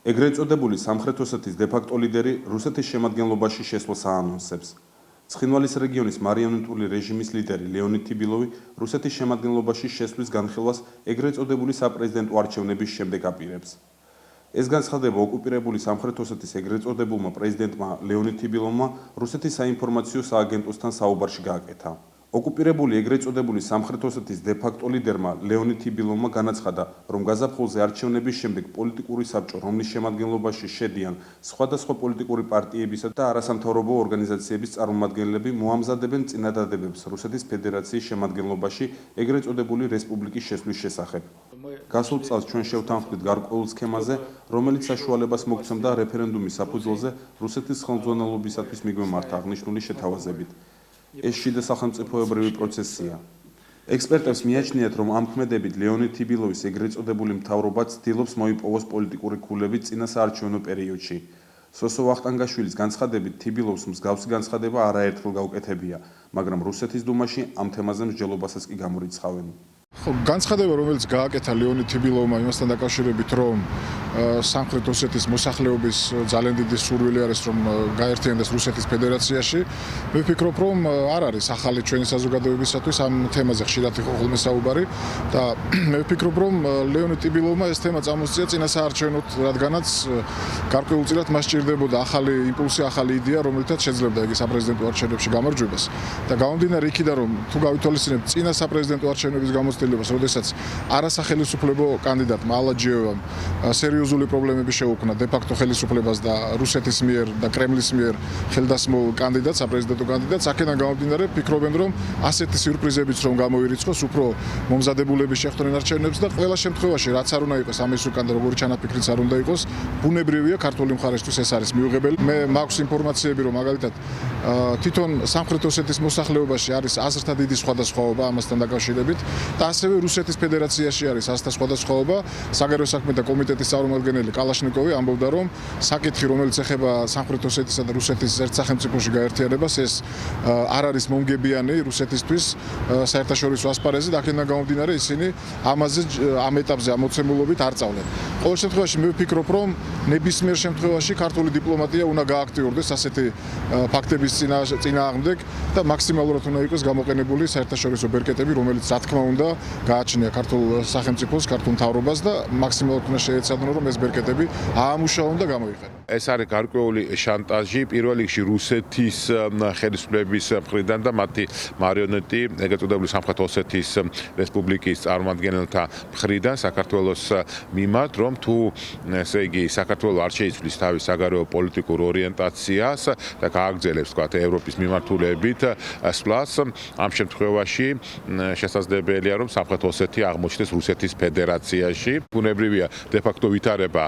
ეგრეთ წოდებული სამხრეთ ოსეთის დე-ფაქტო ლიდერი რუსეთის შემადგენლობაში შესვლას აანონსებს. ცხინვალის რეგიონის მარიონეტული რეჟიმის ლიდერი ლეონიდ თიბილოვი რუსეთის შემადგენლობაში შესვლის განხილვას ეგრეთ წოდებული საპრეზიდენტო არჩევნების შემდეგ აპირებს. ეს განცხადება ოკუპირებული სამხრეთ ოსეთის ეგრეთ წოდებულმა პრეზიდენტმა ლეონიდ თიბილოვმა რუსეთის საინფორმაციო სააგენტოსთან საუბარში გააკეთა. ოკუპირებული ეგრეთ წოდებული სამხრეთ ოსეთის დე-ფაქტო ლიდერმა ლეონიდ თიბილოვმა განაცხადა, რომ გაზაფხულზე არჩევნების შემდეგ პოლიტიკური საბჭო, რომლის შემადგენლობაში შედიან სხვადასხვა პოლიტიკური პარტიებისა და არასამთავრობო ორგანიზაციების წარმომადგენლები, მოამზადებენ წინადადებებს რუსეთის ფედერაციის შემადგენლობაში ეგრეთ წოდებული რესპუბლიკის შესვლის შესახებ. გასულ წელს ჩვენ შევთანხმდით გარკვეულ სქემაზე, რომელიც საშუალებას მოგცემდა რეფერენდუმის საფუძველზე რუსეთის ხელმძღვანელობისათვის მიგვემართა აღნიშნული შეთავაზებით. ეს შიდა სახელმწიფოებრივი პროცესია. ექსპერტებს მიაჩნიათ, რომ ამ ქმედებით ლეონიდ თიბილოვის ეგრეთ წოდებული მთავრობა ცდილობს მოიპოვოს პოლიტიკური ქულები წინა საარჩევნო პერიოდში. სოსო ვახტანგაშვილის განცხადებით თიბილოვს მსგავსი განცხადება არაერთხელ გაუკეთებია, მაგრამ რუსეთის დუმაში ამ თემაზე მსჯელობასაც კი გამორიცხავენ. განცხადება, რომელიც გააკეთა ლეონიდ თიბილოვმა იმასთან დაკავშირებით, რომ სამხრეთ ოსეთის მოსახლეობის ძალიან დიდი სურვილი არის, რომ გაერთიანდეს რუსეთის ფედერაციაში, მე ვფიქრობ, რომ არ არის ახალი ჩვენი საზოგადოებისათვის ამ თემაზე ხშირად იყო ხოლმე საუბარი და მე ვფიქრობ, რომ ლეონიდ თიბილოვმა ეს თემა წამოსწია წინა საარჩევნოდ, რადგანაც გარკვეულწილად მას სჭირდებოდა ახალი იმპულსი, ახალი იდეა, რომელთაც შეძლებდა იგი საპრეზიდენტო არჩევნებში გამარჯვებას და გამომდინარე იქიდან, რომ თუ გავითვალისწინებთ წინა საპრეზიდენტო არჩევნების გამოცდილებას, როდესაც არასახელისუფლებო კანდიდატმა ალაჯიევამ სერიოზული პრობლემები შეუქმნა დე-ფაქტო ხელისუფლებას და რუსეთის მიერ და კრემლის მიერ ხელდასმულ კანდიდატს, საპრეზიდენტო კანდიდატს, აქედან გამომდინარე ფიქრობენ, რომ ასეთი სიურპრიზებიც რომ გამოირიცხოს, უფრო მომზადებულები შეხვდნენ არჩევნებს და ყველა შემთხვევაში რაც არ უნდა იყოს ამის უკან და როგორი ჩანაფიქრიც არ უნდა იყოს, ბუნებრივია ქართული მხარისთვის ეს არის მიუღებელი. მე მაქვს ინფორმაციები, რომ მაგალითად თვითონ სამხრეთ ოსეთის მოსახლეობაში არის აზრთა დიდი სხვადასხვაობა ამასთან დაკავშირებით და ასევე რუსეთის ფედერაციაში არის აზრთა სხვადასხვაობა. საგარეო საქმეთა კომიტეტის წარმომადგენელი კალაშნიკოვი ამბობდა, რომ საკითხი, რომელიც ეხება სამხრეთ ოსეთისა და რუსეთის ერთ სახელმწიფოში გაერთიანებას, ეს არ არის მომგებიანი რუსეთისთვის საერთაშორისო ასპარეზზე და აქედან გამომდინარე ისინი ამაზე ამ ეტაპზე ამოცემულობით არ წავლენ. ყოველ შემთხვევაში მე ვფიქრობ, რომ ნებისმიერ შემთხვევაში ქართული დიპლომატია უნდა გააქტიურდეს ასეთი ფაქტების წინააღმდეგ და მაქსიმალურად უნდა იყოს გამოყენებული საერთაშორისო ბერკეტები, რომელიც რა თქმა უნდა გააჩნია ქართულ სახელმწიფოს, ქართულ მთავრობას და მაქსიმალურად უნდა შეეცადონ, რომ ეს ბერკეტები აამუშავონ და გამოიყენონ. ეს არის გარკვეული შანტაჟი პირველ რიგში რუსეთის ხელისუფლების მხრიდან და მათი მარიონეტი ეგრეთ წოდებული სამხრეთ ოსეთის რესპუბლიკის წარმომადგენელთა მხრიდან საქართველოს მიმართ, რომ თუ ესე იგი საქართველო არ შეიცვლის თავის საგარეო პოლიტიკურ ორიენტაციას და გააგრძელებს თქვათ ევროპის მიმართულებით სვლას, ამ შემთხვევაში შესაძლებელია, რომ სამხრეთ ოსეთი აღმოჩნდეს რუსეთის ფედერაციაში. ბუნებრივია დე-ფაქტო ვითარება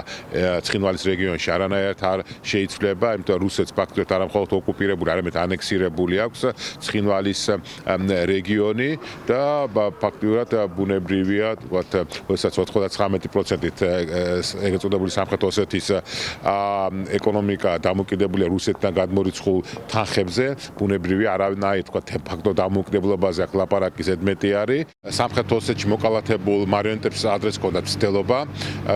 ცხინვალის რეგიონში არანაირად არ შეიცვლება, იმიტომ რომ რუსეთს ფაქტობრივად არა მხოლოდ ოკუპირებული, არამედ ანექსირებული აქვს ცხინვალის რეგიონი და ფაქტობრივად ბუნებრივია, თქვათ, როდესაც 99%-ით ეგრეთ წოდებული სამხრეთ ოსეთის ეკონომიკა დამოკიდებულია რუსეთთან გადმორიცხულ თანხებზე, ბუნებრივია არავინაირ თქვათ დე-ფაქტო დამოუკიდებლობაზე აქ ლაპარაკი ზედმეტი არის. სამხრეთ ოსეთში მოკალათებულ მარიონეტებს ადრეს ჰქონდათ მცდელობა,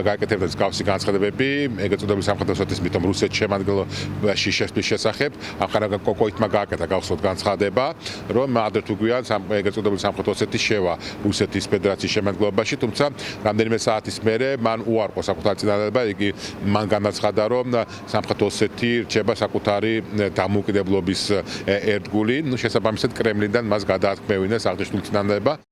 გააკეთებდნენ მსგავსი განცხადებები ეგრეთ წოდებული სამხრეთ ოსეთის მითომ რუსეთის შემადგენლობაში შესვლის შესახებ. ამხანაგან კოკოიტმა გააკეთა გახსოვთ განცხადება, რომ ადრე თუ გვიან ეგრეთ წოდებული სამხრეთ ოსეთის შევა რუსეთის ფედერაციის შემადგენლობაში, თუმცა რამდენიმე საათის მერე მან უარყო საკუთარი წინადადება, იგი მან განაცხადა, რომ სამხრეთ ოსეთი რჩება საკუთარი დამოუკიდებლობის ერთგული, შესაბამისად კრემლიდან მას გადაათქმევინეს აღნიშნული წინადადება.